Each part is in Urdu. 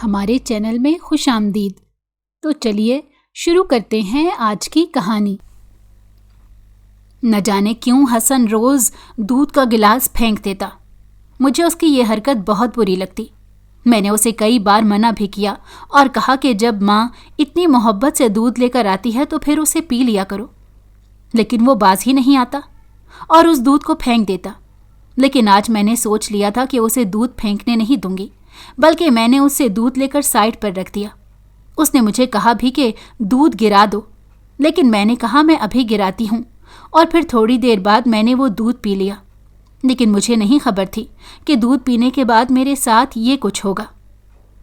ہمارے چینل میں خوش آمدید۔ تو چلیے شروع کرتے ہیں آج کی کہانی۔ نہ جانے کیوں حسن روز دودھ کا گلاس پھینک دیتا۔ مجھے اس کی یہ حرکت بہت بری لگتی۔ میں نے اسے کئی بار منع بھی کیا اور کہا کہ جب ماں اتنی محبت سے دودھ لے کر آتی ہے تو پھر اسے پی لیا کرو، لیکن وہ باز ہی نہیں آتا اور اس دودھ کو پھینک دیتا۔ لیکن آج میں نے سوچ لیا تھا کہ اسے دودھ پھینکنے نہیں دوں گی، بلکہ میں نے اس سے دودھ لے کر سائڈ پر رکھ دیا۔ اس نے مجھے کہا بھی کہ دودھ گرا دو، لیکن میں نے کہا میں ابھی گراتی ہوں، اور پھر تھوڑی دیر بعد میں نے وہ دودھ پی لیا۔ لیکن مجھے نہیں خبر تھی کہ دودھ پینے کے بعد میرے ساتھ یہ کچھ ہوگا۔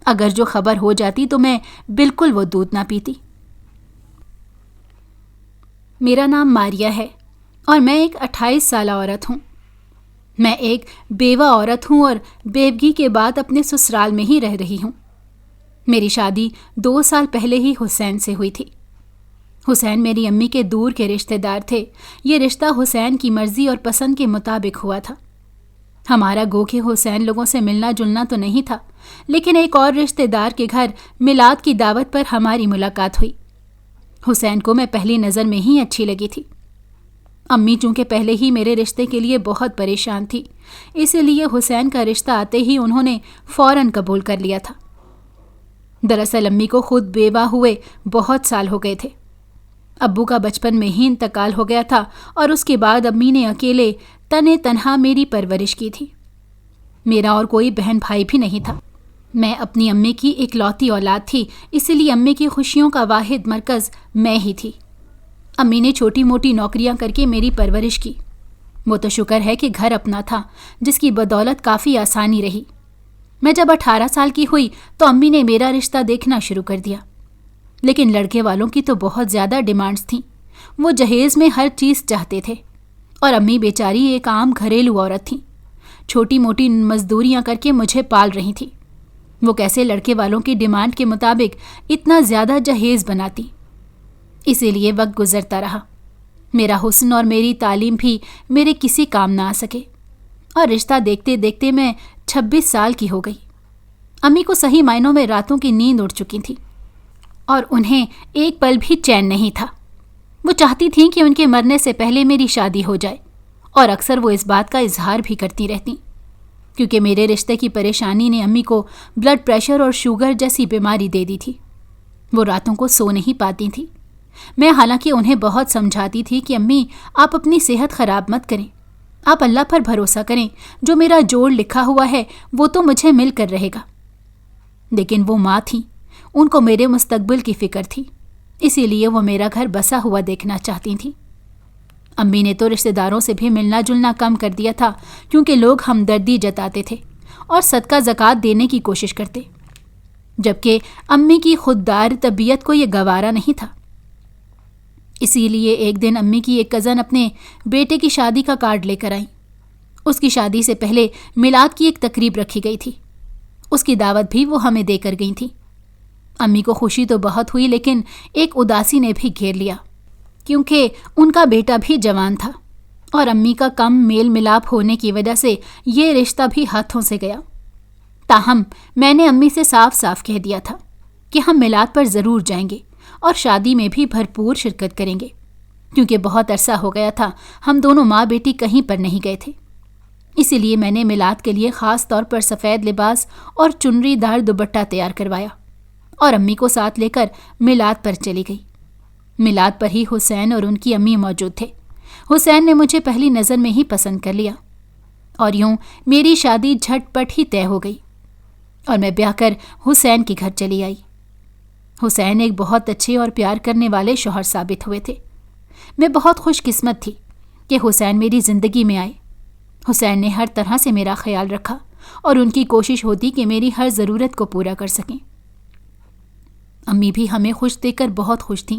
اگر جو خبر ہو جاتی تو میں بالکل وہ دودھ نہ پیتی۔ میرا نام ماریا ہے اور میں ایک 28 سالہ عورت ہوں۔ میں ایک بیوہ عورت ہوں اور بیوگی کے بعد اپنے سسرال میں ہی رہ رہی ہوں۔ میری شادی 2 سال پہلے ہی حسین سے ہوئی تھی۔ حسین میری امی کے دور کے رشتہ دار تھے۔ یہ رشتہ حسین کی مرضی اور پسند کے مطابق ہوا تھا۔ ہمارا گو کہ حسین لوگوں سے ملنا جلنا تو نہیں تھا، لیکن ایک اور رشتہ دار کے گھر میلاد کی دعوت پر ہماری ملاقات ہوئی۔ حسین کو میں پہلی نظر میں ہی اچھی لگی تھی۔ امی چونکہ پہلے ہی میرے رشتے کے لیے بہت پریشان تھی، اسی لیے حسین کا رشتہ آتے ہی انہوں نے فوراً قبول کر لیا تھا۔ دراصل امی کو خود بیوہ ہوئے بہت سال ہو گئے تھے۔ ابو کا بچپن میں ہی انتقال ہو گیا تھا اور اس کے بعد امی نے اکیلے تنے تنہا میری پرورش کی تھی۔ میرا اور کوئی بہن بھائی بھی نہیں تھا۔ میں اپنی امی کی اکلوتی اولاد تھی، اسی لیے امی کی خوشیوں کا واحد مرکز میں ہی تھی۔ امی نے چھوٹی موٹی نوکریاں کر کے میری پرورش کی۔ وہ تو شکر ہے کہ گھر اپنا تھا، جس کی بدولت کافی آسانی رہی۔ میں جب 18 سال کی ہوئی تو امی نے میرا رشتہ دیکھنا شروع کر دیا، لیکن لڑکے والوں کی تو بہت زیادہ ڈیمانڈز تھیں۔ وہ جہیز میں ہر چیز چاہتے تھے، اور امی بیچاری ایک عام گھریلو عورت تھیں، چھوٹی موٹی مزدوریاں کر کے مجھے پال رہی تھیں۔ وہ کیسے لڑکے والوں کی ڈیمانڈ کے مطابق اتنا زیادہ جہیز بناتی؟ اسی لیے وقت گزرتا رہا۔ میرا حسن اور میری تعلیم بھی میرے کسی کام نہ آ سکے، اور رشتہ دیکھتے دیکھتے میں 26 سال کی ہو گئی۔ امی کو صحیح معنوں میں راتوں کی نیند اڑ چکی تھی، اور انہیں ایک پل بھی چین نہیں تھا۔ وہ چاہتی تھیں کہ ان کے مرنے سے پہلے میری شادی ہو جائے، اور اکثر وہ اس بات کا اظہار بھی کرتی رہتی، کیونکہ میرے رشتے کی پریشانی نے امی کو بلڈ پریشر اور شوگر جیسی بیماری دے دی تھی۔ وہ راتوں کو سو نہیں پاتی تھیں۔ میں حالانکہ انہیں بہت سمجھاتی تھی کہ امی آپ اپنی صحت خراب مت کریں، آپ اللہ پر بھروسہ کریں، جو میرا جوڑ لکھا ہوا ہے وہ تو مجھے مل کر رہے گا۔ لیکن وہ ماں تھیں، ان کو میرے مستقبل کی فکر تھی، اسی لیے وہ میرا گھر بسا ہوا دیکھنا چاہتی تھیں۔ امی نے تو رشتہ داروں سے بھی ملنا جلنا کم کر دیا تھا، کیونکہ لوگ ہمدردی جتاتے تھے اور صدقہ زکوٰۃ دینے کی کوشش کرتے، جبکہ امی کی خوددار طبیعت کو یہ گوارا نہیں تھا۔ اسی لیے ایک دن امی کی ایک کزن اپنے بیٹے کی شادی کا کارڈ لے کر آئیں۔ اس کی شادی سے پہلے میلاد کی ایک تقریب رکھی گئی تھی، اس کی دعوت بھی وہ ہمیں دے کر گئی تھیں۔ امی کو خوشی تو بہت ہوئی، لیکن ایک اداسی نے بھی گھیر لیا، کیونکہ ان کا بیٹا بھی جوان تھا، اور امی کا کم میل ملاپ ہونے کی وجہ سے یہ رشتہ بھی ہاتھوں سے گیا۔ تاہم میں نے امی سے صاف صاف کہہ دیا تھا کہ ہم میلاد پر ضرور جائیں گے اور شادی میں بھی بھرپور شرکت کریں گے، کیونکہ بہت عرصہ ہو گیا تھا ہم دونوں ماں بیٹی کہیں پر نہیں گئے تھے۔ اسی لیے میں نے میلاد کے لیے خاص طور پر سفید لباس اور چنری دار دوپٹہ تیار کروایا، اور امی کو ساتھ لے کر میلاد پر چلی گئی۔ میلاد پر ہی حسین اور ان کی امی موجود تھے۔ حسین نے مجھے پہلی نظر میں ہی پسند کر لیا، اور یوں میری شادی جھٹ پٹ ہی طے ہو گئی، اور میں بیاہ کر حسین کے گھر چلی آئی۔ حسین ایک بہت اچھے اور پیار کرنے والے شوہر ثابت ہوئے تھے۔ میں بہت خوش قسمت تھی کہ حسین میری زندگی میں آئے۔ حسین نے ہر طرح سے میرا خیال رکھا، اور ان کی کوشش ہوتی کہ میری ہر ضرورت کو پورا کر سکیں۔ امی بھی ہمیں خوش دیکھ کر بہت خوش تھیں،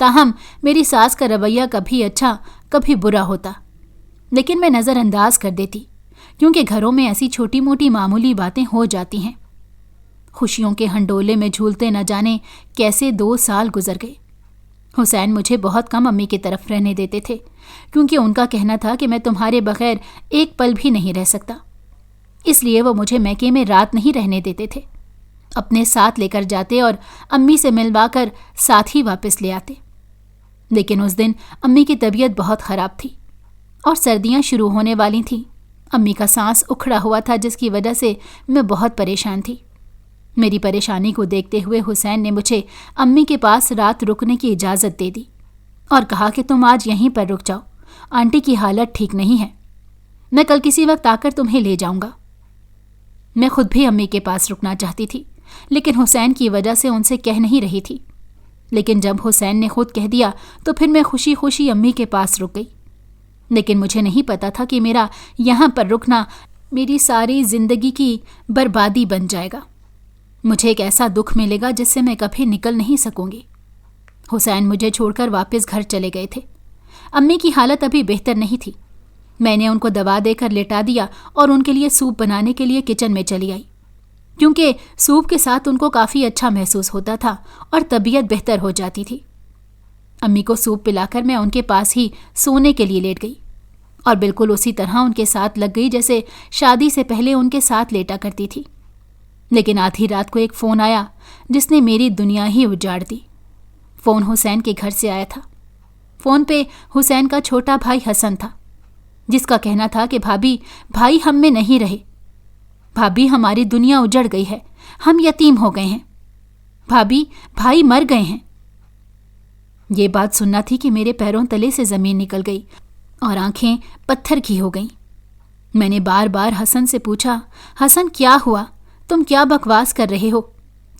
تاہم میری ساس کا رویہ کبھی اچھا کبھی برا ہوتا، لیکن میں نظر انداز کر دیتی، کیونکہ گھروں میں ایسی چھوٹی موٹی معمولی باتیں ہو جاتی ہیں۔ خوشیوں کے ہنڈولے میں جھولتے نہ جانے کیسے 2 سال گزر گئے۔ حسین مجھے بہت کم امی کی طرف رہنے دیتے تھے، کیونکہ ان کا کہنا تھا کہ میں تمہارے بغیر ایک پل بھی نہیں رہ سکتا، اس لیے وہ مجھے میکے میں رات نہیں رہنے دیتے تھے۔ اپنے ساتھ لے کر جاتے اور امی سے ملوا کر ساتھ ہی واپس لے آتے۔ لیکن اس دن امی کی طبیعت بہت خراب تھی اور سردیاں شروع ہونے والی تھیں۔ امی کا سانس اکھڑا ہوا تھا، جس کی وجہ سے میں بہت پریشان تھی۔ میری پریشانی کو دیکھتے ہوئے حسین نے مجھے امی کے پاس رات رکنے کی اجازت دے دی اور کہا کہ تم آج یہیں پر رک جاؤ، آنٹی کی حالت ٹھیک نہیں ہے، میں کل کسی وقت آ کر تمہیں لے جاؤں گا۔ میں خود بھی امی کے پاس رکنا چاہتی تھی، لیکن حسین کی وجہ سے ان سے کہہ نہیں رہی تھی۔ لیکن جب حسین نے خود کہہ دیا تو پھر میں خوشی خوشی امی کے پاس رک گئی۔ لیکن مجھے نہیں پتا تھا کہ میرا یہاں پر رکنا میری ساری زندگی کی بربادی بن جائے گا۔ مجھے ایک ایسا دکھ ملے گا جس سے میں کبھی نکل نہیں سکوں گی۔ حسین مجھے چھوڑ کر واپس گھر چلے گئے تھے۔ امی کی حالت ابھی بہتر نہیں تھی۔ میں نے ان کو دوا دے کر لٹا دیا اور ان کے لیے سوپ بنانے کے لیے کچن میں چلی آئی، کیونکہ سوپ کے ساتھ ان کو کافی اچھا محسوس ہوتا تھا اور طبیعت بہتر ہو جاتی تھی۔ امی کو سوپ پلا کر میں ان کے پاس ہی سونے کے لیے لیٹ گئی اور بالکل اسی طرح ان کے ساتھ لگ گئی جیسے شادی سے پہلے ان کے ساتھ لیٹا کرتی تھی۔ لیکن آدھی رات کو ایک فون آیا جس نے میری دنیا ہی اجاڑ دی۔ فون حسین کے گھر سے آیا تھا۔ فون پہ حسین کا چھوٹا بھائی حسن تھا، جس کا کہنا تھا کہ بھائی ہم میں نہیں رہے، بھابھی ہماری دنیا اجڑ گئی ہے، ہم یتیم ہو گئے ہیں، بھائی مر گئے ہیں۔ یہ بات سننا تھی کہ میرے پیروں تلے سے زمین نکل گئی اور آنکھیں پتھر کی ہو گئیں۔ میں نے بار بار حسن سے پوچھا، حسن کیا ہوا؟ تم کیا بکواس کر رہے ہو؟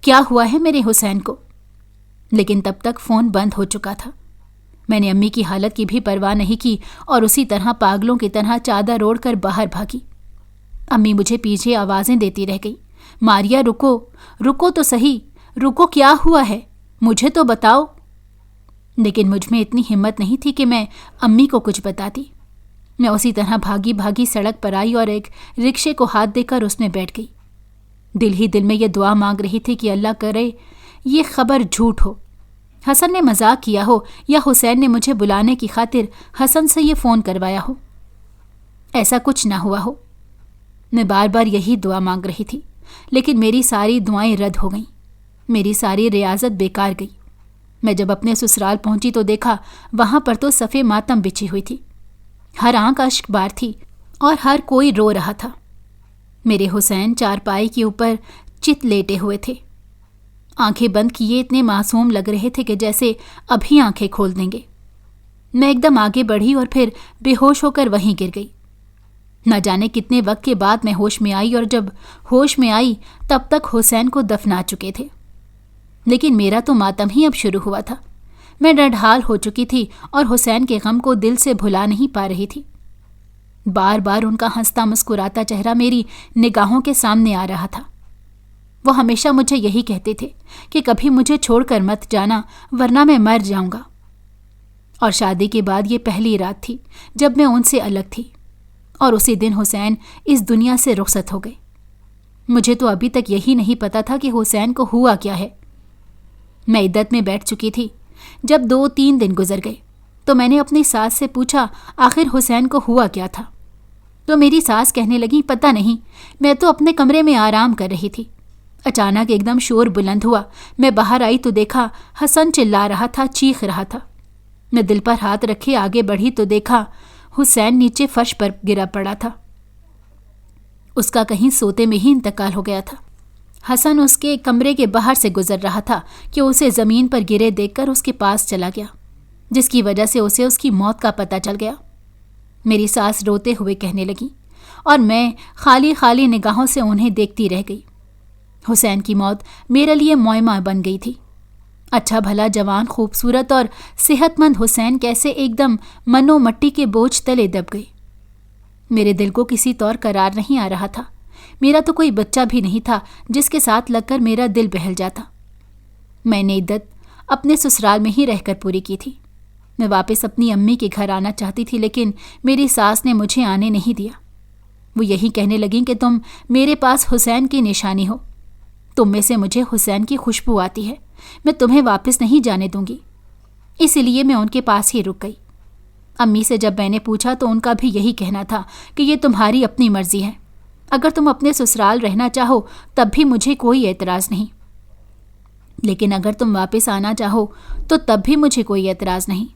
کیا ہوا ہے میرے حسین کو؟ لیکن تب تک فون بند ہو چکا تھا۔ میں نے امی کی حالت کی بھی پرواہ نہیں کی اور اسی طرح پاگلوں کی طرح چادر اوڑھ کر باہر بھاگی۔ امی مجھے پیچھے آوازیں دیتی رہ گئی، ماریا رکو تو صحیح، رکو، کیا ہوا ہے؟ مجھے تو بتاؤ۔ لیکن مجھ میں اتنی ہمت نہیں تھی کہ میں امی کو کچھ بتاتی۔ میں اسی طرح بھاگی سڑک پر آئی اور ایک رکشے کو ہاتھ دے کر اس میں بیٹھ گئی۔ دل ہی دل میں یہ دعا مانگ رہی تھی کہ اللہ کرے یہ خبر جھوٹ ہو، حسن نے مذاق کیا ہو یا حسین نے مجھے بلانے کی خاطر حسن سے یہ فون کروایا ہو۔ ایسا کچھ نہ ہوا ہو۔ میں بار بار یہی دعا مانگ رہی تھی، لیکن میری ساری دعائیں رد ہو گئیں، میری ساری ریاضت بیکار گئی۔ میں جب اپنے سسرال پہنچی تو دیکھا وہاں پر تو صفِ ماتم بچھی ہوئی تھی، ہر آنکھ اشک بار تھی اور ہر کوئی رو رہا تھا۔ میرے حسین چارپائی کے اوپر چت لیٹے ہوئے تھے، آنکھیں بند کیے اتنے معصوم لگ رہے تھے کہ جیسے ابھی آنکھیں کھول دیں گے۔ میں ایک دم آگے بڑھی اور پھر بے ہوش ہو کر وہیں گر گئی۔ نہ جانے کتنے وقت کے بعد میں ہوش میں آئی، اور جب ہوش میں آئی تب تک حسین کو دفنا چکے تھے۔ لیکن میرا تو ماتم ہی اب شروع ہوا تھا۔ میں ڈڈھال ہو چکی تھی اور حسین کے غم کو دل سے بھلا نہیں پا رہی تھی۔ بار بار ان کا ہنستا مسکراتا چہرہ میری نگاہوں کے سامنے آ رہا تھا۔ وہ ہمیشہ مجھے یہی کہتے تھے کہ کبھی مجھے چھوڑ کر مت جانا ورنہ میں مر جاؤں گا۔ اور شادی کے بعد یہ پہلی رات تھی جب میں ان سے الگ تھی، اور اسی دن حسین اس دنیا سے رخصت ہو گئے۔ مجھے تو ابھی تک یہی نہیں پتا تھا کہ حسین کو ہوا کیا ہے۔ میں عدت میں بیٹھ چکی تھی۔ جب 2-3 دن گزر گئے تو میں نے اپنی ساس سے پوچھا آخر حسین کو ہوا کیا تھا، تو میری ساس کہنے لگی پتہ نہیں، میں تو اپنے کمرے میں آرام کر رہی تھی، اچانک ایک دم شور بلند ہوا، میں باہر آئی تو دیکھا حسن چلا رہا تھا، چیخ رہا تھا۔ میں دل پر ہاتھ رکھے آگے بڑھی تو دیکھا حسین نیچے فرش پر گرا پڑا تھا۔ اس کا کہیں سوتے میں ہی انتقال ہو گیا تھا۔ حسن اس کے کمرے کے باہر سے گزر رہا تھا کہ اسے زمین پر گرے دیکھ کر اس کے پاس چلا گیا، جس کی وجہ سے اسے اس کی موت کا پتہ چل گیا۔ میری ساس روتے ہوئے کہنے لگی اور میں خالی نگاہوں سے انہیں دیکھتی رہ گئی۔ حسین کی موت میرے لیے معمہ بن گئی تھی۔ اچھا بھلا جوان خوبصورت اور صحت مند حسین کیسے ایک دم منو مٹی کے بوجھ تلے دب گئے۔ میرے دل کو کسی طور قرار نہیں آ رہا تھا۔ میرا تو کوئی بچہ بھی نہیں تھا جس کے ساتھ لگ کر میرا دل بہل جاتا۔ میں نے عدت اپنے سسرال میں ہی رہ کر پوری کی تھی۔ میں واپس اپنی امی کے گھر آنا چاہتی تھی، لیکن میری ساس نے مجھے آنے نہیں دیا۔ وہ یہی کہنے لگیں کہ تم میرے پاس حسین کی نشانی ہو، تم میں سے مجھے حسین کی خوشبو آتی ہے، میں تمہیں واپس نہیں جانے دوں گی۔ اسی لیے میں ان کے پاس ہی رک گئی۔ امی سے جب میں نے پوچھا تو ان کا بھی یہی کہنا تھا کہ یہ تمہاری اپنی مرضی ہے، اگر تم اپنے سسرال رہنا چاہو تب بھی مجھے کوئی اعتراض نہیں، لیکن اگر تم واپس آنا چاہو تو تب بھی مجھے کوئی اعتراض نہیں۔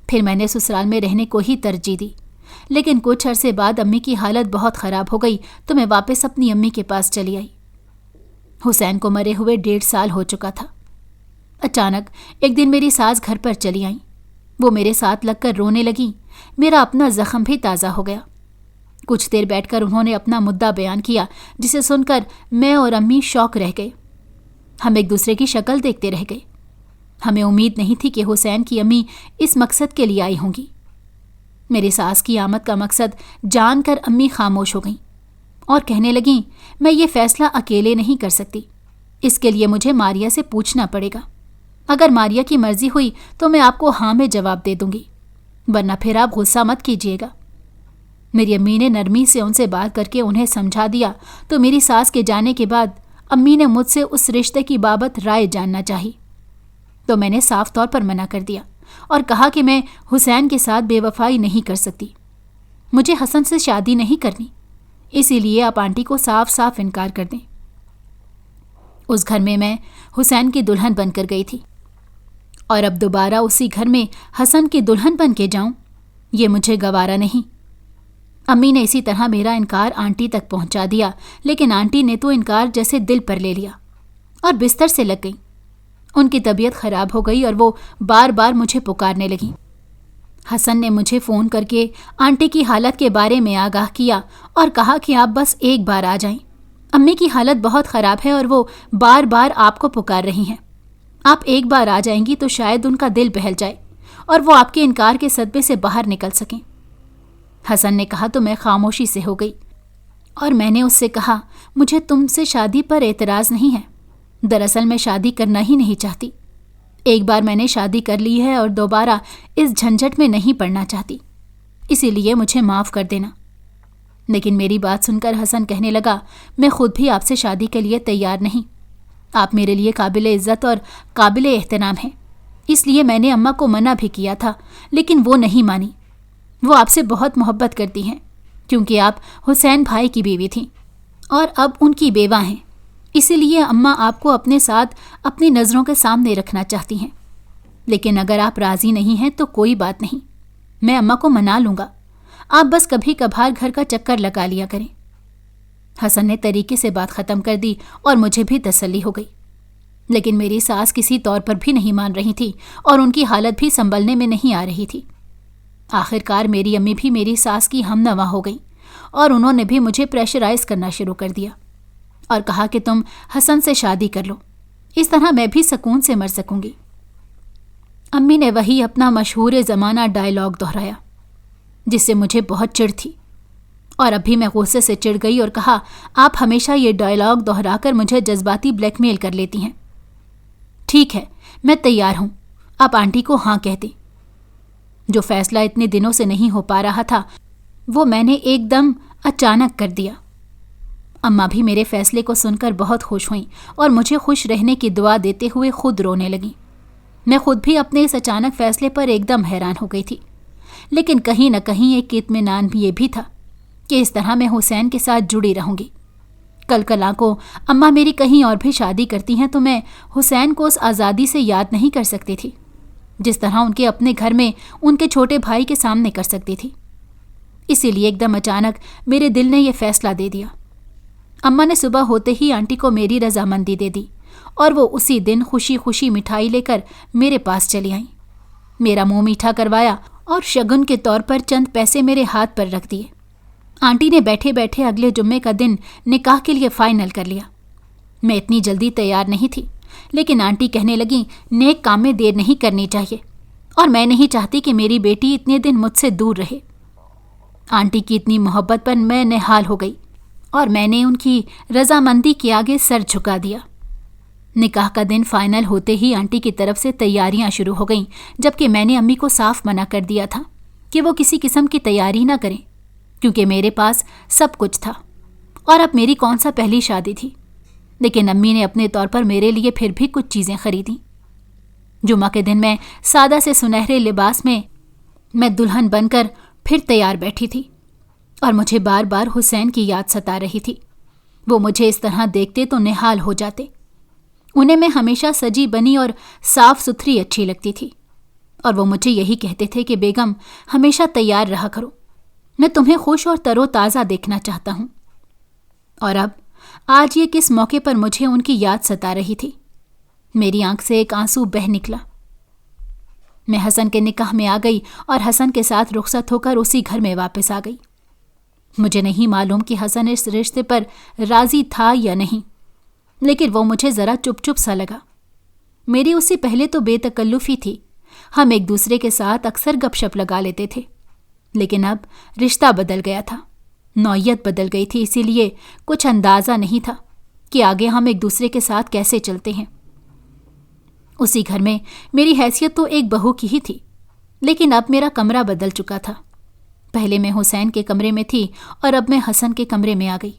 پھر میں نے سسرال میں رہنے کو ہی ترجیح دی، لیکن کچھ عرصے بعد امی کی حالت بہت خراب ہو گئی تو میں واپس اپنی امی کے پاس چلی آئی۔ حسین کو مرے ہوئے 1.5 سال ہو چکا تھا۔ اچانک ایک دن میری ساس گھر پر چلی آئیں۔ وہ میرے ساتھ لگ کر رونے لگیں۔ میرا اپنا زخم بھی تازہ ہو گیا۔ کچھ دیر بیٹھ کر انہوں نے اپنا مدعا بیان کیا، جسے سن کر میں اور امی شوق رہ گئے۔ ہم ایک دوسرے کی شکل دیکھتے رہ گئے۔ ہمیں امید نہیں تھی کہ حسین کی امی اس مقصد کے لیے آئی ہوں گی۔ میری ساس کی آمد کا مقصد جان کر امی خاموش ہو گئیں اور کہنے لگیں، میں یہ فیصلہ اکیلے نہیں کر سکتی، اس کے لیے مجھے ماریا سے پوچھنا پڑے گا۔ اگر ماریا کی مرضی ہوئی تو میں آپ کو ہاں میں جواب دے دوں گی، ورنہ پھر آپ غصہ مت کیجیے گا۔ میری امی نے نرمی سے ان سے بات کر کے انہیں سمجھا دیا تو میری ساس کے جانے کے بعد امی نے مجھ سے اس رشتے کی بابت رائے جاننا چاہی، تو میں نے صاف طور پر منع کر دیا اور کہا کہ میں حسین کے ساتھ بے وفائی نہیں کر سکتی، مجھے حسن سے شادی نہیں کرنی، اسی لیے آپ آنٹی کو صاف صاف انکار کر دیں۔ اس گھر میں حسین کی دلہن بن کر گئی تھی، اور اب دوبارہ اسی گھر میں حسن کی دلہن بن کے جاؤں، یہ مجھے گوارا نہیں۔ امی نے اسی طرح میرا انکار آنٹی تک پہنچا دیا، لیکن آنٹی نے تو انکار جیسے دل پر لے لیا اور بستر سے لگ گئیں۔ ان کی طبیعت خراب ہو گئی اور وہ بار بار مجھے پکارنے لگیں۔ حسن نے مجھے فون کر کے آنٹی کی حالت کے بارے میں آگاہ کیا اور کہا کہ آپ بس ایک بار آ جائیں، امی کی حالت بہت خراب ہے اور وہ بار بار آپ کو پکار رہی ہیں۔ آپ ایک بار آ جائیں گی تو شاید ان کا دل بہل جائے اور وہ آپ کے انکار کے صدمے سے باہر نکل سکیں۔ حسن نے کہا تو میں خاموشی سے ہو گئی اور میں نے اس سے کہا، مجھے تم سے شادی پر اعتراض نہیں ہے، دراصل میں شادی کرنا ہی نہیں چاہتی۔ ایک بار میں نے شادی کر لی ہے اور دوبارہ اس جھنجھٹ میں نہیں پڑنا چاہتی، اسی لیے مجھے معاف کر دینا۔ لیکن میری بات سن کر حسن کہنے لگا، میں خود بھی آپ سے شادی کے لیے تیار نہیں، آپ میرے لیے قابل عزت اور قابل احترام ہیں، اس لیے میں نے اماں کو منع بھی کیا تھا، لیکن وہ نہیں مانی۔ وہ آپ سے بہت محبت کرتی ہیں کیونکہ آپ حسین بھائی کی بیوی تھیں اور اب ان کی بیوہ ہیں، اسی لیے اماں آپ کو اپنے ساتھ اپنی نظروں کے سامنے رکھنا چاہتی ہیں۔ لیکن اگر آپ راضی نہیں ہیں تو کوئی بات نہیں، میں اماں کو منا لوں گا، آپ بس کبھی کبھار گھر کا چکر لگا لیا کریں۔ حسن نے طریقے سے بات ختم کر دی اور مجھے بھی تسلی ہو گئی، لیکن میری ساس کسی طور پر بھی نہیں مان رہی تھی اور ان کی حالت بھی سنبھلنے میں نہیں آ رہی تھی۔ آخر کار میری امی بھی میری ساس کی ہم نوا ہو گئیں اور انہوں نے بھی مجھے پریشرائز کرنا شروع کر دیا اور کہا کہ تم حسن سے شادی کر لو، اس طرح میں بھی سکون سے مر سکوں گی۔ امی نے وہی اپنا مشہور زمانہ ڈائیلاگ دہرایا جس سے مجھے بہت چڑ تھی، اور اب بھی میں غصے سے چڑ گئی اور کہا، آپ ہمیشہ یہ ڈائیلاگ دہرا کر مجھے جذباتی بلیک میل کر لیتی ہیں۔ ٹھیک ہے، میں تیار ہوں، آپ آنٹی کو ہاں کہہ دیں۔ جو فیصلہ اتنے دنوں سے نہیں ہو پا رہا تھا وہ میں نے ایک دم اچانک کر دیا۔ اماں بھی میرے فیصلے کو سن کر بہت خوش ہوئیں اور مجھے خوش رہنے کی دعا دیتے ہوئے خود رونے لگیں۔ میں خود بھی اپنے اس اچانک فیصلے پر ایک دم حیران ہو گئی تھی، لیکن کہیں نہ کہیں ایک اطمینان بھی یہ بھی تھا کہ اس طرح میں حسین کے ساتھ جڑی رہوں گی۔ کل کلاں کو اماں میری کہیں اور بھی شادی کرتی ہیں تو میں حسین کو اس آزادی سے یاد نہیں کر سکتی تھی جس طرح ان کے اپنے گھر میں ان کے چھوٹے بھائی کے سامنے کر سکتی تھی۔ اسی لیے ایک دم اچانک میرے دل نے یہ فیصلہ دے دیا۔ اماں نے صبح ہوتے ہی آنٹی کو میری رضامندی دے دی اور وہ اسی دن خوشی خوشی مٹھائی لے کر میرے پاس چلی آئیں، میرا منہ میٹھا کروایا اور شگن کے طور پر چند پیسے میرے ہاتھ پر رکھ دیے۔ آنٹی نے بیٹھے بیٹھے اگلے جمعے کا دن نکاح کے لیے فائنل کر لیا۔ میں اتنی جلدی تیار نہیں تھی، لیکن آنٹی کہنے لگیں، نیک کام میں دیر نہیں کرنی چاہیے اور میں نہیں چاہتی کہ میری بیٹی اتنے دن مجھ سے دور رہے۔ آنٹی کی اتنی محبت پر میں نہال ہو گئی اور میں نے ان کی رضامندی کے آگے سر جھکا دیا۔ نکاح کا دن فائنل ہوتے ہی آنٹی کی طرف سے تیاریاں شروع ہو گئیں، جبکہ میں نے امی کو صاف منع کر دیا تھا کہ وہ کسی قسم کی تیاری نہ کریں کیونکہ میرے پاس سب کچھ تھا اور اب میری کون سا پہلی شادی تھی۔ لیکن امی نے اپنے طور پر میرے لیے پھر بھی کچھ چیزیں خریدیں۔ جمعہ کے دن میں سادہ سے سنہرے لباس میں دلہن بن کر پھر تیار بیٹھی تھی۔ اور مجھے بار بار حسین کی یاد ستا رہی تھی۔ وہ مجھے اس طرح دیکھتے تو نہال ہو جاتے۔ انہیں میں ہمیشہ سجی بنی اور صاف ستھری اچھی لگتی تھی، اور وہ مجھے یہی کہتے تھے کہ بیگم ہمیشہ تیار رہا کرو، میں تمہیں خوش اور تر و تازہ دیکھنا چاہتا ہوں۔ اور اب آج یہ کس موقع پر مجھے ان کی یاد ستا رہی تھی؟ میری آنکھ سے ایک آنسو بہہ نکلا۔ میں حسن کے نکاح میں آ گئی اور حسن کے ساتھ رخصت ہو کر اسی گھر میں واپس آ گئی۔ مجھے نہیں معلوم کہ حسن اس رشتے پر راضی تھا یا نہیں، لیکن وہ مجھے ذرا چپ چپ سا لگا۔ میری اس سے پہلے تو بے تکلفی تھی، ہم ایک دوسرے کے ساتھ اکثر گپ شپ لگا لیتے تھے، لیکن اب رشتہ بدل گیا تھا، نوعیت بدل گئی تھی، اسی لیے کچھ اندازہ نہیں تھا کہ آگے ہم ایک دوسرے کے ساتھ کیسے چلتے ہیں۔ اسی گھر میں میری حیثیت تو ایک بہو کی ہی تھی، لیکن اب میرا کمرہ بدل چکا تھا۔ پہلے میں حسین کے کمرے میں تھی اور اب میں حسن کے کمرے میں آ گئی۔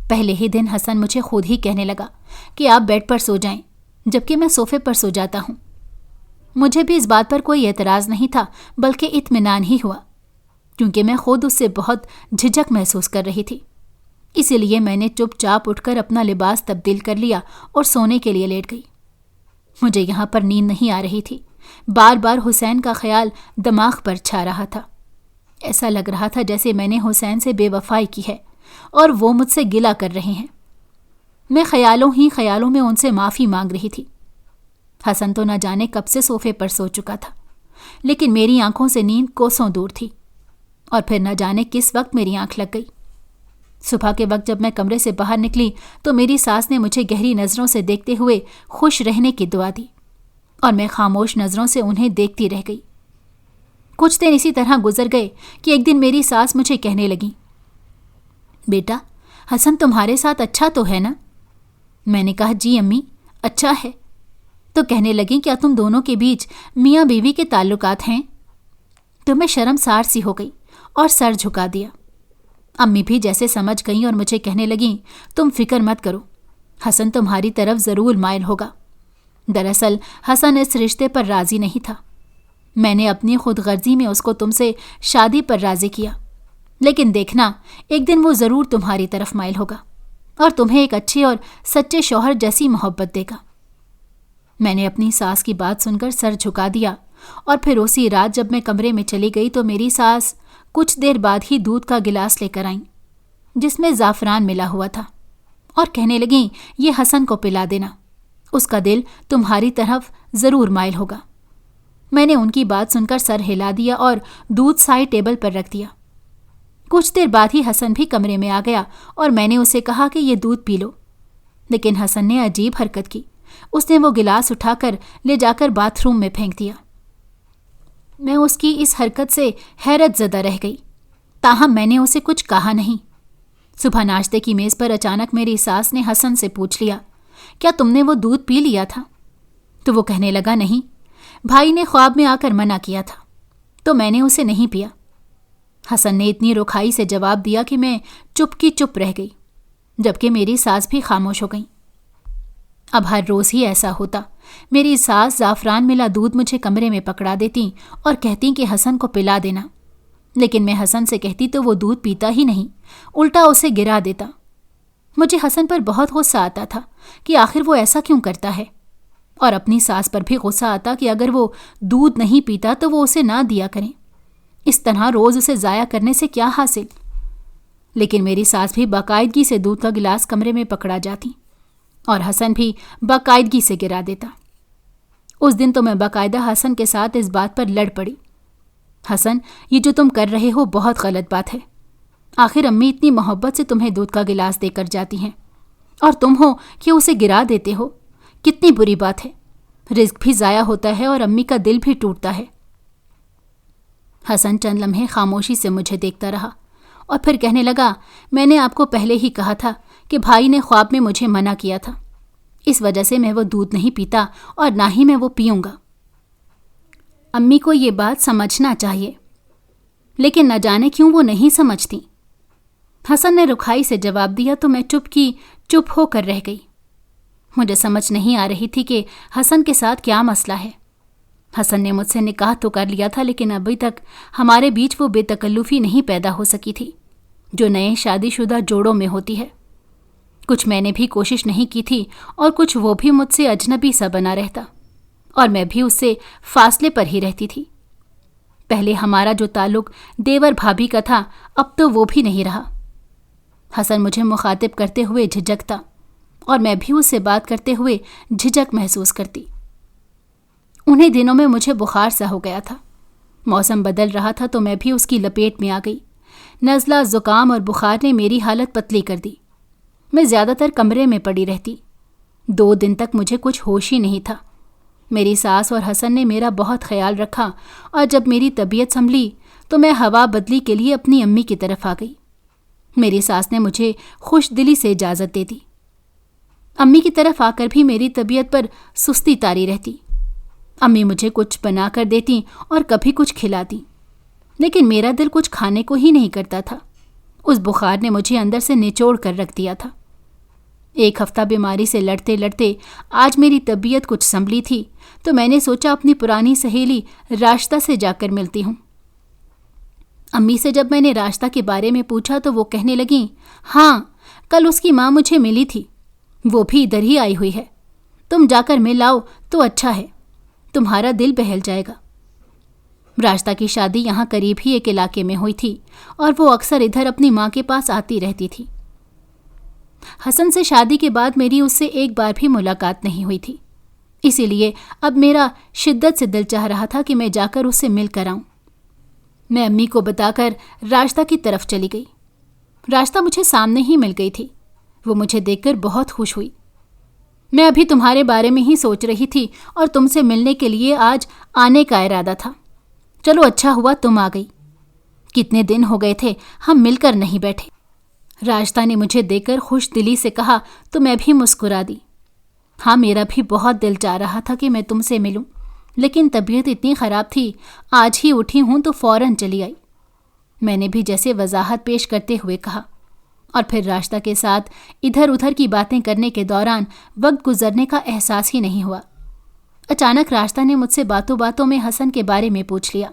پہلے ہی دن حسن مجھے خود ہی کہنے لگا کہ آپ بیڈ پر سو جائیں، جبکہ میں صوفے پر سو جاتا ہوں۔ مجھے بھی اس بات پر کوئی اعتراض نہیں تھا، بلکہ اطمینان ہی ہوا، کیونکہ میں خود اس سے بہت جھجک محسوس کر رہی تھی۔ اسی لیے میں نے چپ چاپ اٹھ کر اپنا لباس تبدیل کر لیا اور سونے کے لیے لیٹ گئی۔ مجھے یہاں پر نیند نہیں آ رہی تھی، بار بار حسین کا خیال دماغ پر چھا رہا تھا۔ ایسا لگ رہا تھا جیسے میں نے حسین سے بے وفائی کی ہے اور وہ مجھ سے گلہ کر رہے ہیں۔ میں خیالوں ہی خیالوں میں ان سے معافی مانگ رہی تھی۔ حسن تو نہ جانے کب سے صوفے پر سو چکا تھا، لیکن میری آنکھوں سے نیند کوسوں دور تھی، اور پھر نہ جانے کس وقت میری آنکھ لگ گئی۔ صبح کے وقت جب میں کمرے سے باہر نکلی تو میری ساس نے مجھے گہری نظروں سے دیکھتے ہوئے خوش رہنے کی دعا دی، اور میں خاموش نظروں سے انہیں دیکھتی رہ گئی۔ کچھ دن اسی طرح گزر گئے کہ ایک دن میری ساس مجھے کہنے لگی، بیٹا حسن تمہارے ساتھ اچھا تو ہے نا؟ میں نے کہا جی امی اچھا ہے۔ تو کہنے لگیں کیا تم دونوں کے بیچ میاں بیوی کے تعلقات ہیں؟ تو میں شرمسار سی ہو گئی اور سر جھکا دیا۔ امی بھی جیسے سمجھ گئیں اور مجھے کہنے لگیں تم فکر مت کرو، حسن تمہاری طرف ضرور مائل ہوگا۔ دراصل حسن اس رشتے پر راضی نہیں تھا، میں نے اپنی خود غرضی میں اس کو تم سے شادی پر راضی کیا، لیکن دیکھنا ایک دن وہ ضرور تمہاری طرف مائل ہوگا اور تمہیں ایک اچھے اور سچے شوہر جیسی محبت دے گا۔ میں نے اپنی ساس کی بات سن کر سر جھکا دیا، اور پھر اسی رات جب میں کمرے میں چلی گئی تو میری ساس کچھ دیر بعد ہی دودھ کا گلاس لے کر آئیں جس میں زعفران ملا ہوا تھا، اور کہنے لگیں یہ حسن کو پلا دینا، اس کا دل تمہاری طرف ضرور مائل ہوگا۔ میں نے ان کی بات سن کر سر ہلا دیا اور دودھ سائے ٹیبل پر رکھ دیا۔ کچھ دیر بعد ہی حسن بھی کمرے میں آ گیا اور میں نے اسے کہا کہ یہ دودھ پی لو، لیکن حسن نے عجیب حرکت کی، اس نے وہ گلاس اٹھا کر لے جا کر باتھ روم میں پھینک دیا۔ میں اس کی اس حرکت سے حیرت زدہ رہ گئی، تاہم میں نے اسے کچھ کہا نہیں۔ صبح ناشتے کی میز پر اچانک میری ساس نے حسن سے پوچھ لیا، کیا تم نے وہ دودھ پی لیا تھا؟ تو وہ کہنے لگا نہیں، بھائی نے خواب میں آ کر منع کیا تھا تو میں نے اسے نہیں پیا۔ حسن نے اتنی رکھائی سے جواب دیا کہ میں چپ کی چپ رہ گئی، جبکہ میری ساس بھی خاموش ہو گئیں۔ اب ہر روز ہی ایسا ہوتا، میری ساس زعفران ملا دودھ مجھے کمرے میں پکڑا دیتی اور کہتی کہ حسن کو پلا دینا، لیکن میں حسن سے کہتی تو وہ دودھ پیتا ہی نہیں، الٹا اسے گرا دیتا۔ مجھے حسن پر بہت غصہ آتا تھا کہ آخر وہ ایسا کیوں کرتا ہے، اور اپنی ساس پر بھی غصہ آتا کہ اگر وہ دودھ نہیں پیتا تو وہ اسے نہ دیا کریں، اس طرح روز اسے ضائع کرنے سے کیا حاصل۔ لیکن میری ساس بھی باقاعدگی سے دودھ کا گلاس کمرے میں پکڑا جاتی اور حسن بھی باقاعدگی سے گرا دیتا۔ اس دن تو میں باقاعدہ حسن کے ساتھ اس بات پر لڑ پڑی، حسن یہ جو تم کر رہے ہو بہت غلط بات ہے، آخر امی اتنی محبت سے تمہیں دودھ کا گلاس دے کر جاتی ہیں اور تم ہو کہ اسے گرا دیتے ہو، کتنی بری بات ہے، رزق بھی ضائع ہوتا ہے اور امی کا دل بھی ٹوٹتا ہے۔ حسن چند لمحے خاموشی سے مجھے دیکھتا رہا اور پھر کہنے لگا، میں نے آپ کو پہلے ہی کہا تھا کہ بھائی نے خواب میں مجھے منع کیا تھا، اس وجہ سے میں وہ دودھ نہیں پیتا اور نہ ہی میں وہ پیوں گا۔ امی کو یہ بات سمجھنا چاہیے، لیکن نہ جانے کیوں وہ نہیں سمجھتی۔ حسن نے رکھائی سے جواب دیا تو میں چپ کی چپ ہو کر رہ گئی۔ مجھے سمجھ نہیں آ رہی تھی کہ حسن کے ساتھ کیا مسئلہ ہے۔ حسن نے مجھ سے نکاح تو کر لیا تھا، لیکن ابھی تک ہمارے بیچ وہ بے تکلفی نہیں پیدا ہو سکی تھی جو نئے شادی شدہ جوڑوں میں ہوتی ہے۔ کچھ میں نے بھی کوشش نہیں کی تھی اور کچھ وہ بھی مجھ سے اجنبی سا بنا رہتا، اور میں بھی اس سے فاصلے پر ہی رہتی تھی۔ پہلے ہمارا جو تعلق دیور بھابھی کا تھا، اب تو وہ بھی نہیں رہا۔ حسن مجھے مخاطب کرتے ہوئے جھجکتا اور میں بھی اس سے بات کرتے ہوئے جھجک محسوس کرتی۔ انہیں دنوں میں مجھے بخار سا ہو گیا تھا۔ موسم بدل رہا تھا تو میں بھی اس کی لپیٹ میں آ گئی۔ نزلہ، زکام اور بخار نے میری حالت پتلی کر دی۔ میں زیادہ تر کمرے میں پڑی رہتی۔ 2 دن تک مجھے کچھ ہوش ہی نہیں تھا۔ میری ساس اور حسن نے میرا بہت خیال رکھا، اور جب میری طبیعت سنبھلی تو میں ہوا بدلی کے لیے اپنی امی کی طرف آ گئی۔ میری ساس نے مجھے خوش دلی سے اجازت دے دی۔ امی کی طرف آ کر بھی میری طبیعت پر سستی طاری رہتی۔ امی مجھے کچھ بنا کر دیتی اور کبھی کچھ کھلاتی، لیکن میرا دل کچھ کھانے کو ہی نہیں کرتا تھا۔ اس بخار نے مجھے اندر سے نچوڑ کر رکھ دیا تھا۔ 1 ہفتہ بیماری سے لڑتے لڑتے آج میری طبیعت کچھ سنبھلی تھی تو میں نے سوچا اپنی پرانی سہیلی راشدہ سے جا کر ملتی ہوں۔ امی سے جب میں نے راشدہ کے بارے میں پوچھا تو وہ کہنے لگیں، ہاں، کل اس کی ماں مجھے ملی تھی، وہ بھی ادھر ہی آئی ہوئی ہے، تم جا کر مل آؤ تو اچھا ہے، تمہارا دل بہل جائے گا۔ راشدہ کی شادی یہاں قریب ہی ایک علاقے میں ہوئی تھی اور وہ اکثر ادھر اپنی ماں کے پاس آتی رہتی تھی۔ حسن سے شادی کے بعد میری اس سے ایک بار بھی ملاقات نہیں ہوئی تھی، اسی لیے اب میرا شدت سے دل چاہ رہا تھا کہ میں جا کر اس سے مل کر آؤں۔ میں امی کو بتا کر راشدہ کی طرف چلی گئی۔ راشدہ مجھے سامنے ہی مل گئی تھی۔ وہ مجھے دیکھ کر بہت خوش ہوئی۔ میں ابھی تمہارے بارے میں ہی سوچ رہی تھی اور تم سے ملنے کے لیے آج آنے کا ارادہ تھا۔ چلو اچھا ہوا تم آ گئی، کتنے دن ہو گئے تھے ہم مل کر نہیں بیٹھے۔ راشدہ نے مجھے دیکھ کر خوش دلی سے کہا تو میں بھی مسکرا دی۔ ہاں، میرا بھی بہت دل چاہ رہا تھا کہ میں تم سے ملوں، لیکن طبیعت اتنی خراب تھی، آج ہی اٹھی ہوں تو فوراً چلی آئی، میں نے بھی جیسے وضاحت پیش کرتے ہوئے کہا۔ اور پھر راشدہ کے ساتھ ادھر ادھر کی باتیں کرنے کے دوران وقت گزرنے کا احساس ہی نہیں ہوا۔ اچانک راشدہ نے مجھ سے باتوں باتوں میں حسن کے بارے میں پوچھ لیا،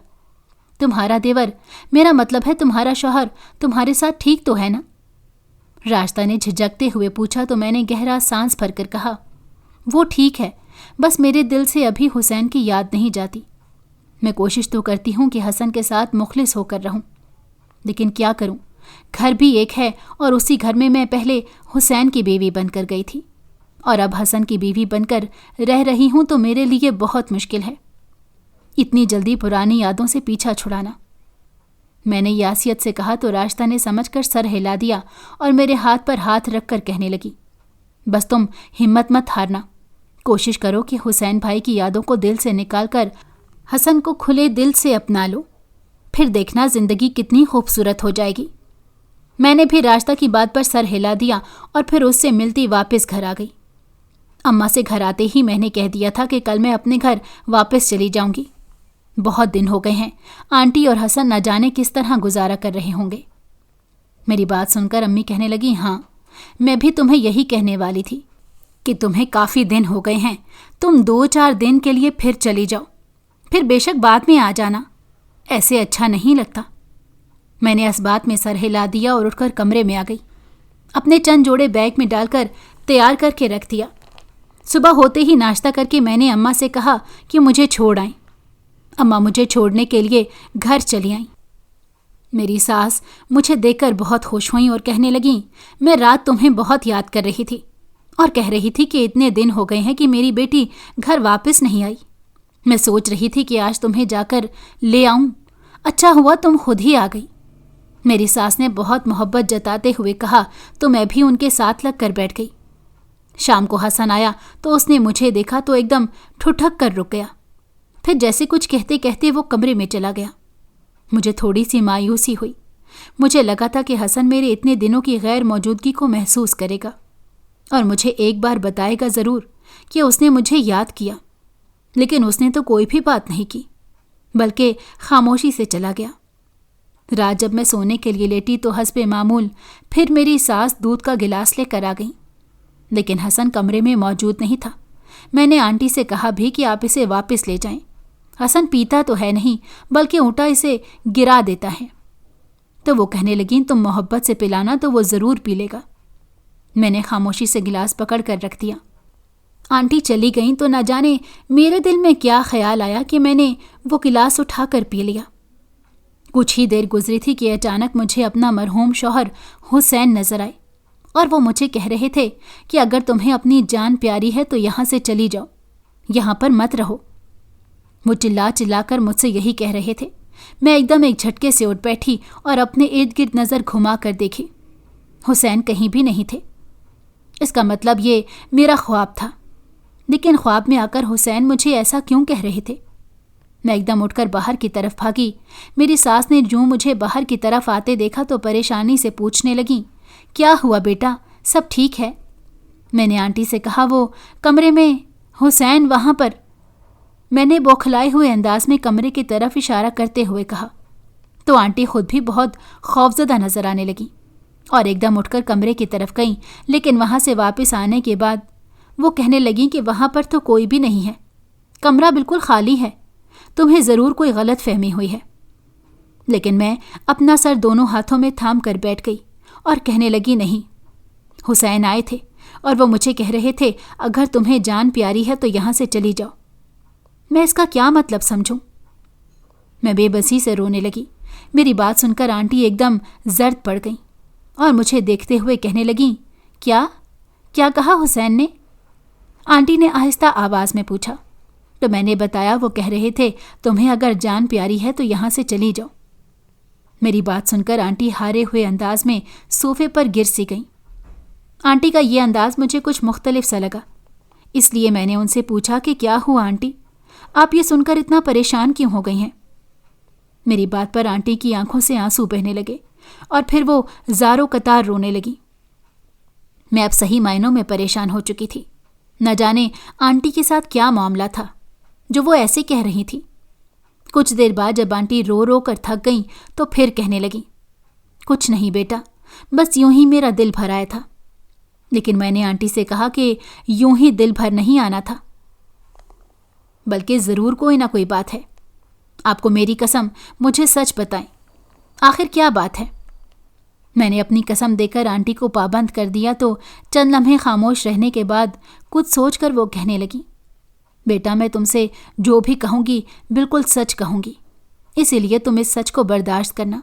تمہارا دیور، میرا مطلب ہے تمہارا شوہر، تمہارے ساتھ ٹھیک تو ہے نا؟ راشدہ نے جھجکتے ہوئے پوچھا تو میں نے گہرا سانس بھر کر کہا، وہ ٹھیک ہے، بس میرے دل سے ابھی حسین کی یاد نہیں جاتی۔ میں کوشش تو کرتی ہوں کہ حسن کے ساتھ مخلص ہو کر رہوں، لیکن کیا کروں، گھر بھی ایک ہے اور اسی گھر میں میں پہلے حسین کی بیوی بن کر گئی تھی اور اب حسن کی بیوی بن کر رہ رہی ہوں تو میرے لیے بہت مشکل ہے اتنی جلدی پرانی یادوں سے پیچھا چھڑانا۔ میں نے یاسیت سے کہا تو راشدہ نے سمجھ کر سر ہلا دیا اور میرے ہاتھ پر ہاتھ رکھ کر کہنے لگی، بس تم ہمت مت ہارنا، کوشش کرو کہ حسین بھائی کی یادوں کو دل سے نکال کر حسن کو کھلے دل سے اپنا لو، پھر دیکھنا زندگی کتنی خوبصورت ہو جائے گی۔ میں نے بھی راشدہ کی بات پر سر ہلا دیا اور پھر اس سے ملتی واپس گھر آ گئی۔ اماں سے گھر آتے ہی میں نے کہہ دیا تھا کہ کل میں اپنے گھر واپس چلی جاؤں گی، بہت دن ہو گئے ہیں، آنٹی اور حسن نہ جانے کس طرح گزارا کر رہے ہوں گے۔ میری بات سن کر امی کہنے لگی، ہاں، میں بھی تمہیں یہی کہنے والی تھی کہ تمہیں کافی دن ہو گئے ہیں، تم 2-4 دن کے لیے پھر چلی جاؤ، پھر بے شک بعد میں آ جانا، ایسے اچھا نہیں لگتا۔ میں نے اس بات میں سر ہلا دیا اور اٹھ کر کمرے میں آ گئی، اپنے چند جوڑے بیگ میں ڈال کر تیار کر کے رکھ دیا۔ صبح ہوتے ہی ناشتہ کر کے میں نے اماں سے کہا کہ مجھے چھوڑ آئیں۔ اماں مجھے چھوڑنے کے لیے گھر چلی آئیں۔ میری ساس مجھے دیکھ کر بہت خوش ہوئیں اور کہنے لگیں، میں رات تمہیں بہت یاد کر رہی تھی اور کہہ رہی تھی کہ اتنے دن ہو گئے ہیں کہ میری بیٹی گھر واپس نہیں آئی، میں سوچ رہی تھی کہ آج تمہیں جا کر لے آؤں، اچھا ہوا تم خود ہی آ گئی۔ میری ساس نے بہت محبت جتاتے ہوئے کہا تو میں بھی ان کے ساتھ لگ کر بیٹھ گئی۔ شام کو حسن آیا تو اس نے مجھے دیکھا تو ایک دم ٹھٹک کر رک گیا، پھر جیسے کچھ کہتے کہتے وہ کمرے میں چلا گیا۔ مجھے تھوڑی سی مایوسی ہوئی، مجھے لگا تھا کہ حسن میرے اتنے دنوں کی غیر موجودگی کو محسوس کرے گا اور مجھے ایک بار بتائے گا ضرور کہ اس نے مجھے یاد کیا، لیکن اس نے تو کوئی بھی بات نہیں کی، بلکہ خاموشی سے چلا گیا۔ رات جب میں سونے کے لیے لیٹی تو حسب معمول پھر میری ساس دودھ کا گلاس لے کر آ گئیں، لیکن حسن کمرے میں موجود نہیں تھا۔ میں نے آنٹی سے کہا بھی کہ آپ اسے واپس لے جائیں، حسن پیتا تو ہے نہیں بلکہ اونٹا اسے گرا دیتا ہے۔ تو وہ کہنے لگیں تم محبت سے پلانا تو وہ ضرور پی لے گا۔ میں نے خاموشی سے گلاس پکڑ کر رکھ دیا۔ آنٹی چلی گئیں تو نہ جانے میرے دل میں کیا خیال آیا کہ میں نے وہ گلاس اٹھا کر پی لیا۔ کچھ ہی دیر گزری تھی کہ اچانک مجھے اپنا مرحوم شوہر حسین نظر آئے اور وہ مجھے کہہ رہے تھے کہ اگر تمہیں اپنی جان پیاری ہے تو یہاں سے چلی جاؤ، یہاں پر مت رہو۔ وہ چلا چلا کر مجھ سے یہی کہہ رہے تھے۔ میں ایک دم ایک جھٹکے سے اٹھ بیٹھی اور اپنے ارد گرد نظر گھما کر دیکھی۔ حسین کہیں بھی نہیں تھے۔ اس کا مطلب یہ میرا خواب تھا، لیکن خواب میں آ کر حسین مجھے ایسا کیوں کہہ رہے تھے؟ میں ایک دم اٹھ کر باہر کی طرف بھاگی۔ میری ساس نے جوں مجھے باہر کی طرف آتے دیکھا تو پریشانی سے پوچھنے لگیں، کیا ہوا بیٹا، سب ٹھیک ہے؟ میں نے آنٹی سے کہا وہ کمرے میں، حسین وہاں پر۔ میں نے بوکھلائے ہوئے انداز میں کمرے کی طرف اشارہ کرتے ہوئے کہا تو آنٹی خود بھی بہت خوفزدہ نظر آنے لگی اور ایک دم اٹھ کر کمرے کی طرف گئیں، لیکن وہاں سے واپس آنے کے بعد وہ کہنے لگیں کہ وہاں پر تو کوئی بھی نہیں ہے، کمرہ بالکل خالی ہے، تمہیں ضرور کوئی غلط فہمی ہوئی ہے۔ لیکن میں اپنا سر دونوں ہاتھوں میں تھام کر بیٹھ گئی اور کہنے لگی نہیں، حسین آئے تھے اور وہ مجھے کہہ رہے تھے اگر تمہیں جان پیاری ہے تو یہاں سے چلی جاؤ۔ میں اس کا کیا مطلب سمجھوں؟ میں بے بسی سے رونے لگی۔ میری بات سن کر آنٹی ایک دم زرد پڑ گئیں اور مجھے دیکھتے ہوئے کہنے لگیں، کیا کہا حسین نے؟ آنٹی نے آہستہ آواز میں پوچھا تو میں نے بتایا وہ کہہ رہے تھے تمہیں اگر جان پیاری ہے تو یہاں سے چلی جاؤ۔ میری بات سن کر آنٹی ہارے ہوئے انداز میں صوفے پر گر سی گئیں۔ آنٹی کا یہ انداز مجھے کچھ مختلف سا لگا، اس لیے میں نے ان سے پوچھا کہ کیا ہوا آنٹی، آپ یہ سن کر اتنا پریشان کیوں ہو گئی ہیں؟ میری بات پر آنٹی کی آنکھوں سے آنسو بہنے لگے اور پھر وہ زاروں قطار رونے لگی۔ میں اب صحیح معنوں میں پریشان ہو چکی تھی۔ نہ جانے آنٹی کے ساتھ کیا معاملہ تھا جو وہ ایسے کہہ رہی تھی۔ کچھ دیر بعد جب آنٹی رو رو کر تھک گئیں تو پھر کہنے لگیں، کچھ نہیں بیٹا، بس یوں ہی میرا دل بھر آیا تھا۔ لیکن میں نے آنٹی سے کہا کہ یوں ہی دل بھر نہیں آنا تھا، بلکہ ضرور کوئی نہ کوئی بات ہے۔ آپ کو میری قسم مجھے سچ بتائیں، آخر کیا بات ہے؟ میں نے اپنی قسم دے کر آنٹی کو پابند کر دیا تو چند لمحے خاموش رہنے کے بعد کچھ سوچ کر وہ کہنے لگی، بیٹا میں تم سے جو بھی کہوں گی بالکل سچ کہوں گی، اسی لیے تم اس سچ کو برداشت کرنا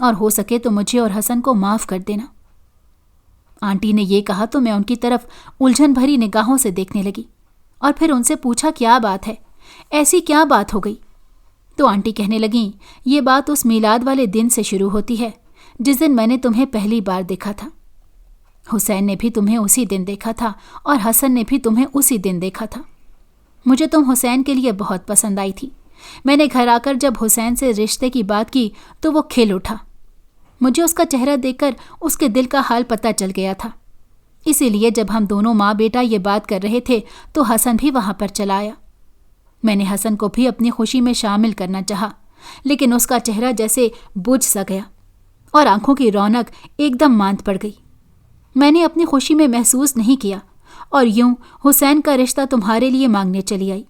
اور ہو سکے تو مجھے اور حسن کو معاف کر دینا۔ آنٹی نے یہ کہا تو میں ان کی طرف الجھن بھری نگاہوں سے دیکھنے لگی اور پھر ان سے پوچھا کیا بات ہے، ایسی کیا بات ہو گئی؟ تو آنٹی کہنے لگیں، یہ بات اس میلاد والے دن سے شروع ہوتی ہے جس دن میں نے تمہیں پہلی بار دیکھا تھا۔ حسین نے بھی تمہیں اسی دن دیکھا تھا اور حسن نے بھی تمہیں اسی دن دیکھا تھا۔ مجھے تم حسین کے لیے بہت پسند آئی تھی۔ میں نے گھر آ کر جب حسین سے رشتے کی بات کی تو وہ کھل اٹھا۔ مجھے اس کا چہرہ دیکھ کر اس کے دل کا حال پتہ چل گیا تھا، اسی لیے جب ہم دونوں ماں بیٹا یہ بات کر رہے تھے تو حسن بھی وہاں پر چلا آیا۔ میں نے حسن کو بھی اپنی خوشی میں شامل کرنا چاہا، لیکن اس کا چہرہ جیسے بجھ سا گیا اور آنکھوں کی رونق ایک دم ماند پڑ گئی۔ میں نے اپنی خوشی میں محسوس نہیں کیا اور یوں حسین کا رشتہ تمہارے لیے مانگنے چلی آئی۔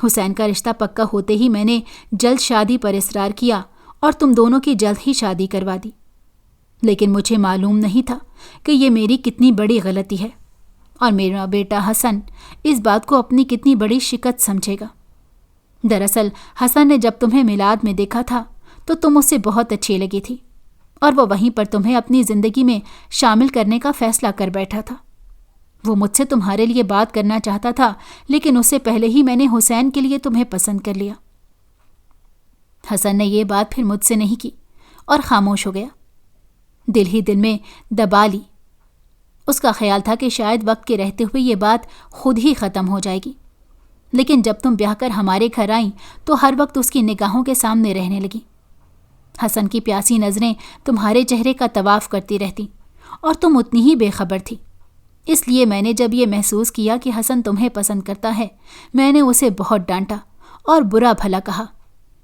حسین کا رشتہ پکا ہوتے ہی میں نے جلد شادی پر اصرار کیا اور تم دونوں کی جلد ہی شادی کروا دی۔ لیکن مجھے معلوم نہیں تھا کہ یہ میری کتنی بڑی غلطی ہے اور میرا بیٹا حسن اس بات کو اپنی کتنی بڑی شکست سمجھے گا۔ دراصل حسن نے جب تمہیں میلاد میں دیکھا تھا تو تم اس سے بہت اچھی لگی تھی اور وہ وہیں پر تمہیں اپنی زندگی میں شامل کرنے کا فیصلہ کر بیٹھا تھا۔ وہ مجھ سے تمہارے لیے بات کرنا چاہتا تھا، لیکن اس سے پہلے ہی میں نے حسین کے لیے تمہیں پسند کر لیا۔ حسن نے یہ بات پھر مجھ سے نہیں کی اور خاموش ہو گیا۔ دل ہی دل میں دبا لی۔ اس کا خیال تھا کہ شاید وقت کے رہتے ہوئے یہ بات خود ہی ختم ہو جائے گی، لیکن جب تم بیاہ کر ہمارے گھر آئیں تو ہر وقت اس کی نگاہوں کے سامنے رہنے لگی۔ حسن کی پیاسی نظریں تمہارے چہرے کا طواف کرتی رہتی اور تم اتنی ہی بے خبر تھی۔ اس لیے میں نے جب یہ محسوس کیا کہ حسن تمہیں پسند کرتا ہے، میں نے اسے بہت ڈانٹا اور برا بھلا کہا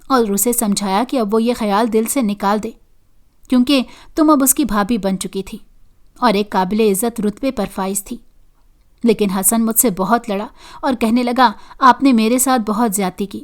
اور اسے سمجھایا کہ اب وہ یہ خیال دل سے نکال دے، کیونکہ تم اب اس کی بھابھی بن چکی تھی اور ایک قابل عزت رتبے پر فائز تھی۔ لیکن حسن مجھ سے بہت لڑا اور کہنے لگا، آپ نے میرے ساتھ بہت زیادتی کی،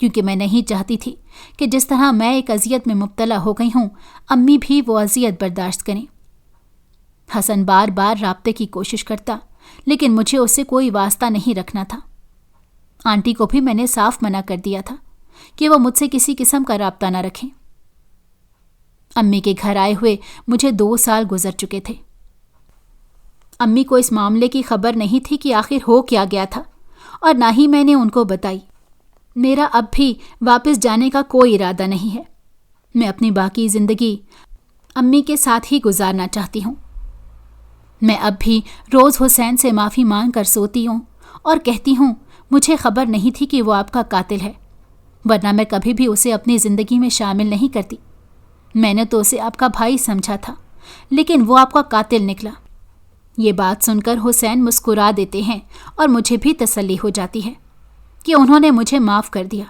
کیونکہ میں نہیں چاہتی تھی کہ جس طرح میں ایک اذیت میں مبتلا ہو گئی ہوں امی بھی وہ اذیت برداشت کریں۔ حسن بار بار رابطے کی کوشش کرتا، لیکن مجھے اس سے کوئی واسطہ نہیں رکھنا تھا۔ آنٹی کو بھی میں نے صاف منع کر دیا تھا کہ وہ مجھ سے کسی قسم کا رابطہ نہ رکھیں۔ امی کے گھر آئے ہوئے مجھے 2 سال گزر چکے تھے۔ امی کو اس معاملے کی خبر نہیں تھی کہ آخر ہو کیا گیا تھا، اور نہ ہی میں نے ان کو بتائی۔ میرا اب بھی واپس جانے کا کوئی ارادہ نہیں ہے۔ میں اپنی باقی زندگی امی کے ساتھ ہی گزارنا چاہتی ہوں۔ میں اب بھی روز حسین سے معافی مانگ کر سوتی ہوں اور کہتی ہوں مجھے خبر نہیں تھی کہ وہ آپ کا قاتل ہے، ورنہ میں کبھی بھی اسے اپنی زندگی میں شامل نہیں کرتی۔ میں نے تو اسے آپ کا بھائی سمجھا تھا، لیکن وہ آپ کا قاتل نکلا۔ یہ بات سن کر حسین مسکرا دیتے ہیں اور مجھے بھی تسلی ہو جاتی ہے کہ انہوں نے مجھے معاف کر دیا۔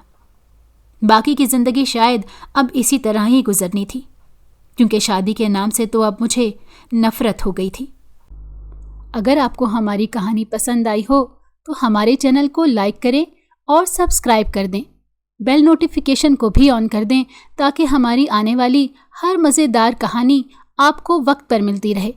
باقی کی زندگی شاید اب اسی طرح ہی گزرنی تھی، کیونکہ شادی کے نام سے تو اب مجھے نفرت ہو گئی تھی۔ اگر آپ کو ہماری کہانی پسند آئی ہو تو ہمارے چینل کو لائک کریں اور سبسکرائب کر دیں۔ بیل نوٹیفیکیشن کو بھی آن کر دیں تاکہ ہماری آنے والی ہر مزیدار کہانی آپ کو وقت پر ملتی رہے۔